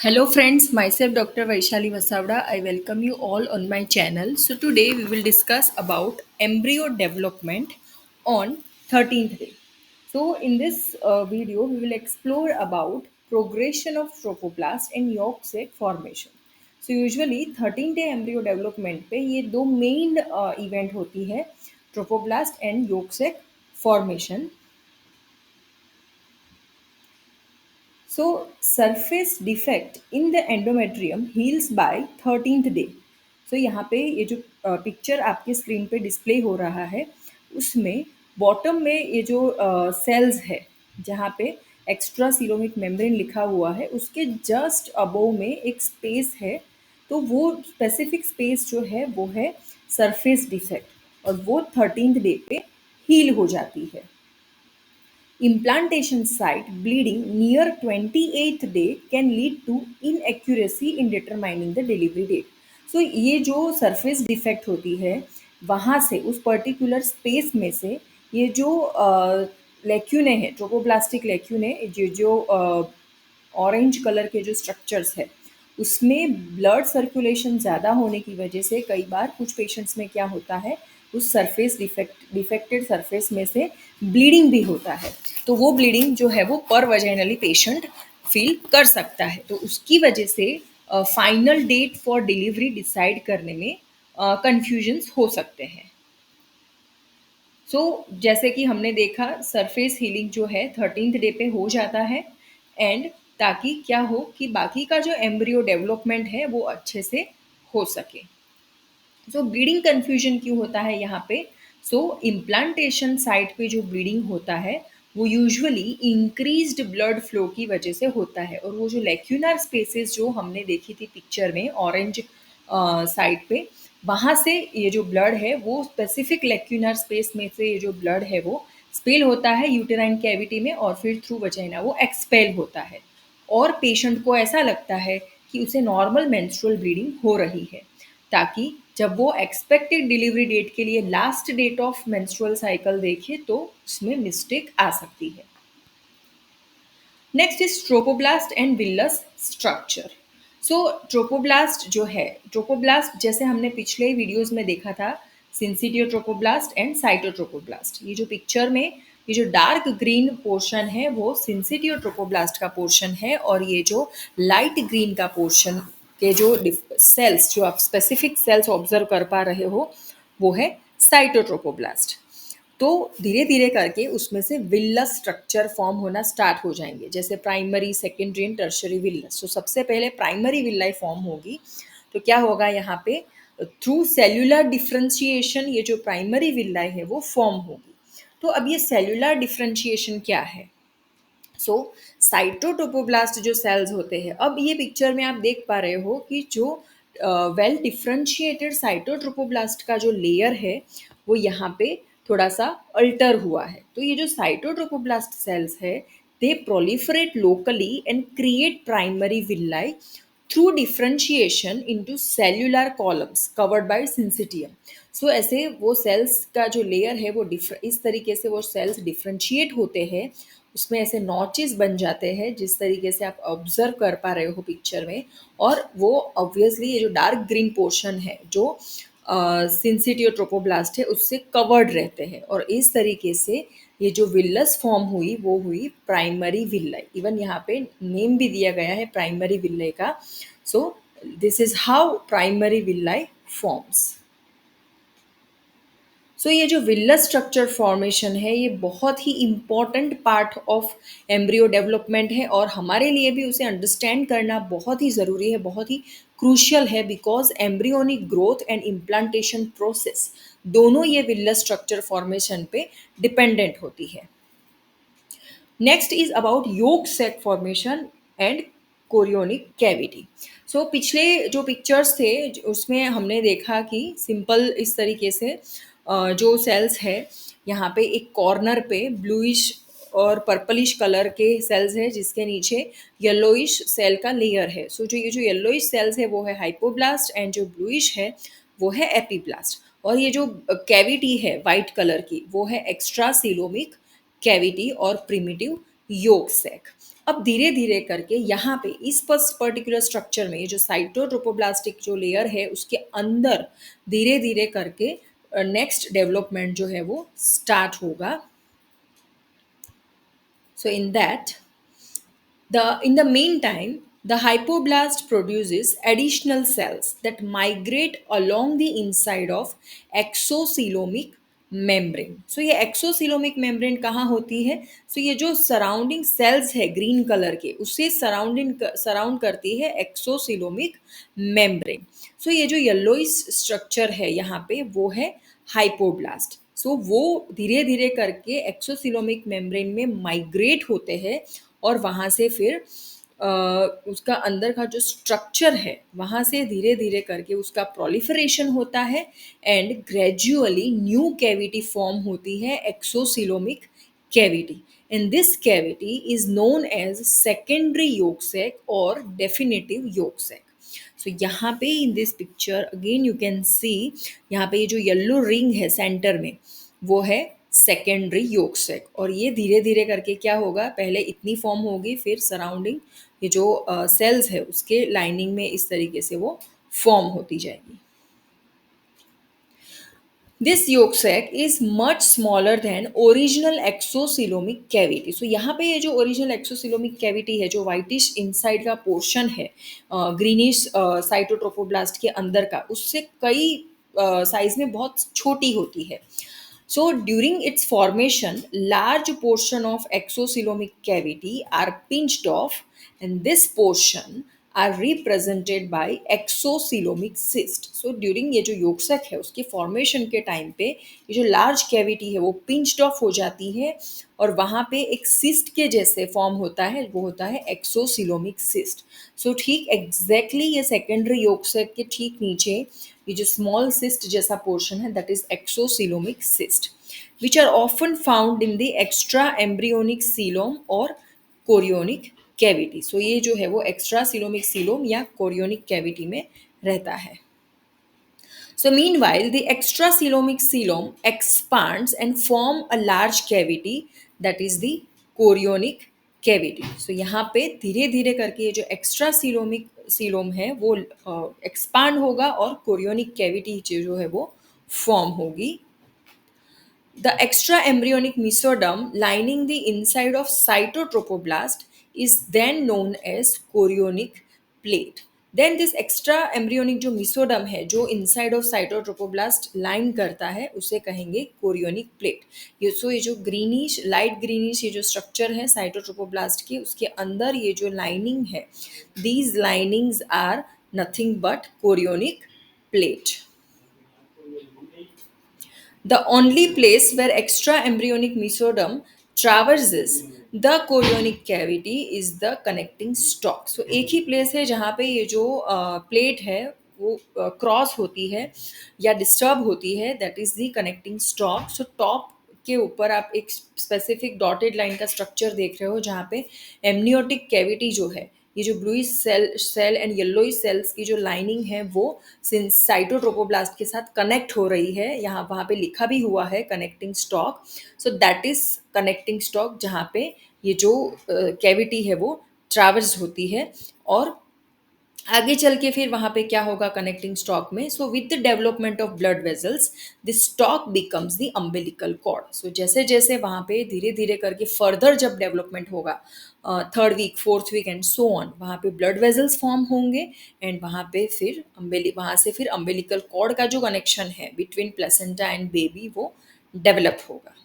Hello friends, myself Dr. Vaishali Vasavda. I welcome you all on my channel. So today we will discuss about embryo development on 13th day. So in this video we will explore about progression of trophoblast and yolk sac formation. So usually 13th day embryo development पे ये दो main event होती है trophoblast and yolk sac formation. So, surface defect in the endometrium heals by 13th day. So यहाँ पे ये जो picture आपके स्क्रीन पे डिस्प्ले हो रहा है उसमें बॉटम में ये जो सेल्स है जहाँ पे एक्स्ट्रा सीरोमिक मेम्ब्रेन लिखा हुआ है उसके जस्ट अबोव में एक स्पेस है, तो वो स्पेसिफिक स्पेस जो है वो है सरफेस डिफेक्ट और वो 13th डे पे हील हो जाती है. Implantation site bleeding near 28th day can lead to inaccuracy in determining the delivery date. So ये जो सरफेस डिफेक्ट होती है वहाँ से उस पर्टिकुलर स्पेस में से ये जो लेक्यूने है ट्रोपोब्लास्टिक लेक्यूने जो ऑरेंज कलर के जो स्ट्रक्चर्स है उसमें ब्लड सर्कुलेशन ज़्यादा होने की वजह से कई बार कुछ पेशेंट्स में क्या होता है उस सरफेस डिफेक्टेड सरफेस में से ब्लीडिंग भी होता है, तो वो ब्लीडिंग जो है वो पर वजाइनली पेशेंट फील कर सकता है, तो उसकी वजह से final date for delivery decide करने में कंफ्यूजन्स हो सकते हैं. जैसे कि हमने देखा सरफेस हीलिंग जो है 13th डे पे हो जाता है एंड ताकि क्या हो कि बाकी का जो एम्ब्रियो डेवलपमेंट है वो अच्छे से हो सके. ब्लीडिंग कन्फ्यूजन क्यों होता है यहाँ पे? इम्प्लांटेशन साइट पे जो ब्लीडिंग होता है वो यूजुअली इंक्रीज्ड ब्लड फ्लो की वजह से होता है, और वो जो लेक्यूनर स्पेसेस जो हमने देखी थी पिक्चर में ऑरेंज साइड पे, वहाँ से ये जो ब्लड है वो स्पेसिफिक लेक्यूनर स्पेस में से ये जो ब्लड है वो स्पेल होता है यूटेराइन कैविटी में और फिर थ्रू वजाइना वो एक्सपेल होता है और पेशेंट को ऐसा लगता है कि उसे नॉर्मल मेंस्ट्रुअल ब्लीडिंग हो रही है, ताकि जब वो एक्सपेक्टेड डिलीवरी डेट के लिए last date of menstrual cycle देखे तो उसमें मिस्टेक आ सकती है. Next is trophoblast and villus structure. Trophoblast जो है, ट्रोपोब्लास्ट जैसे हमने पिछले वीडियोस में देखा था सिंसिटियो ट्रोपोब्लास्ट एंड साइटोट्रोपोब्लास्ट, ये जो पिक्चर में ये जो डार्क ग्रीन पोर्शन है वो सिंसिटियो ट्रोपोब्लास्ट का पोर्शन है और ये जो लाइट ग्रीन का पोर्शन के जो सेल्स जो आप स्पेसिफिक सेल्स ऑब्जर्व कर पा रहे हो वो है साइटोट्रोपोब्लास्ट. तो धीरे धीरे करके उसमें से विल्लस स्ट्रक्चर फॉर्म होना स्टार्ट हो जाएंगे, जैसे primary secondary and tertiary villus. सबसे पहले प्राइमरी विल्लाई फॉर्म होगी, तो क्या होगा यहाँ पे थ्रू सेल्यूलर डिफ्रेंशिएशन ये जो प्राइमरी विल्लाई है वो फॉर्म होगी. तो अब ये सेल्यूलर डिफ्रेंशिएशन क्या है? साइटोटोपोब्लास्ट जो सेल्स होते हैं, अब ये पिक्चर में आप देख पा रहे हो कि जो वेल डिफ्रेंशिएटेड साइटोट्रोपोब्लास्ट का जो लेयर है वो यहाँ पे थोड़ा सा अल्टर हुआ है. तो ये जो साइटोट्रोपोब्लास्ट सेल्स है they proliferate locally and create primary villi through differentiation into cellular columns covered by syncytium. ऐसे वो सेल्स का जो लेयर है वो इस तरीके से वो सेल्स डिफ्रेंशिएट होते हैं, उसमें ऐसे नॉचेस बन जाते हैं जिस तरीके से आप ऑब्जर्व कर पा रहे हो पिक्चर में, और वो ऑब्वियसली ये जो डार्क ग्रीन पोर्शन है जो सिंसिटियो ट्रोपोब्लास्ट है उससे कवर्ड रहते हैं, और इस तरीके से ये जो विल्लस फॉर्म हुई वो हुई प्राइमरी विल्लाई. इवन यहाँ पे नेम भी दिया गया है प्राइमरी विल्लाई का. This is how primary villi forms. ये जो विल्लस स्ट्रक्चर फॉर्मेशन है ये बहुत ही important part of embryo development है और हमारे लिए भी उसे अंडरस्टैंड करना बहुत ही ज़रूरी है, बहुत ही क्रूशियल है, because embryonic growth and implantation process दोनों ये विल्लस स्ट्रक्चर फॉर्मेशन पे डिपेंडेंट होती है. Next is about yolk sac formation and chorionic cavity. पिछले जो पिक्चर्स थे उसमें हमने देखा कि सिंपल इस तरीके से जो सेल्स है यहाँ पे एक कॉर्नर पे ब्लूइश और पर्पलिश कलर के सेल्स है जिसके नीचे येलोइश सेल का लेयर है. जो ये जो येलोइश सेल्स है वो है हाइपोब्लास्ट एंड जो ब्लूइश है वो है एपीब्लास्ट, और ये जो कैविटी है वाइट कलर की वो है एक्स्ट्रा सीलोमिक कैविटी और प्रिमिटिव योक सैक। अब धीरे धीरे करके यहाँ पे इस पर्टिकुलर स्ट्रक्चर में जो साइटोट्रोपोब्लास्टिक जो लेयर है उसके अंदर धीरे धीरे करके नेक्स्ट डेवलपमेंट जो है वो स्टार्ट होगा। So in that in the meantime, the hypoblast produces additional cells that migrate along the inside of exocoelomic membrane. So ये exocoelomic membrane कहाँ होती है? So ये जो surrounding cells है green color के उससे surround करती है exocoelomic membrane. So ये जो yellowish structure है यहाँ पे वो है hypoblast. सो वो धीरे धीरे करके एक्सोसिलोमिक मेम्ब्रेन में माइग्रेट होते हैं और वहाँ से फिर उसका अंदर का जो स्ट्रक्चर है वहाँ से धीरे धीरे करके उसका प्रोलिफरेशन होता है and gradually new cavity form होती है exocoelomic cavity and this cavity is known as secondary yolk sac और डेफिनेटिव योक सैक। सो यहाँ पे in this picture again you can see यहाँ पे ये जो येलो रिंग है सेंटर में वो है सेकेंडरी योक सैक और ये धीरे धीरे करके क्या होगा पहले इतनी फॉर्म होगी फिर सराउंडिंग ये जो सेल्स है उसके लाइनिंग में इस तरीके से वो फॉर्म होती जाएगी। This yolk sac is much smaller than original exocoelomic cavity. So यहाँ पे ये जो original exocoelomic cavity है जो whitish inside का portion है greenish cytotrophoblast के अंदर का उससे कई size में बहुत छोटी होती है। So during its formation, large portion of exocoelomic cavity are pinched off, and this portion are represented by exocoelomic cyst. So during ये जो योगसक है उसके फॉर्मेशन के टाइम पे ये जो लार्ज कैविटी है वो पिंच्ड ऑफ हो जाती है और वहाँ पे एक सिस्ट के जैसे फॉर्म होता है वो होता है एक्सोसिलोमिक सिस्ट। सो ठीक एग्जैक्टली ये सेकेंडरी योगसक के ठीक नीचे ये जो स्मॉल सिस्ट जैसा पोर्शन है that is exocoelomic cyst which are often found in the extra embryonic coelom और कोरियोनिक कैविटी। सो ये जो है वो एक्स्ट्रा सिलोमिक सीलोम या कोरियोनिक कैविटी में रहता है। So meanwhile, the extracoelomic coelom expands and form a large cavity that is the chorionic cavity. So यहाँ पे धीरे धीरे करके ये जो extracoelomic coelom है वो expand होगा और chorionic cavity जो है वो form होगी। The extraembryonic mesoderm lining the inside of cytotrophoblast is then known as chorionic plate. Then this extraembryonic जो mesoderm है जो inside of cytotrophoblast line करता है उसे कहेंगे chorionic plate. ये जो greenish light greenish ये जो structure है cytotrophoblast की उसके अंदर ये जो lining है these linings are nothing but chorionic plate. The only place where extraembryonic mesoderm traverses the chorionic cavity is the connecting stalk. So एक ही प्लेस है जहाँ पे ये जो प्लेट है वो क्रॉस होती है या डिस्टर्ब होती है that is the connecting stock. So top के ऊपर आप एक स्पेसिफिक डॉटेड लाइन का स्ट्रक्चर देख रहे हो जहाँ पे एमनियोटिक कैविटी जो है ये जो bluish cell and yellowish cells की जो लाइनिंग है वो साइटोट्रोपोब्लास्ट के साथ कनेक्ट हो रही है। यहाँ वहाँ पे लिखा भी हुआ है connecting stock. So that is connecting stock जहाँ पे ये जो कैविटी है वो ट्रैवर्स होती है और आगे चल के फिर वहाँ पे क्या होगा कनेक्टिंग स्टॉक में। So with the development of blood vessels the stalk becomes the umbilical cord. So जैसे जैसे वहाँ पे धीरे धीरे करके फर्दर जब डेवलपमेंट होगा third week fourth week and so on वहाँ पे ब्लड वेजल्स फॉर्म होंगे एंड वहाँ पे फिर वहाँ से फिर अम्बिलिकल कॉर्ड का जो कनेक्शन है बिटवीन प्लेसेंटा एंड बेबी वो डेवलप होगा।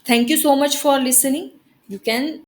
Thank you so much for listening. You can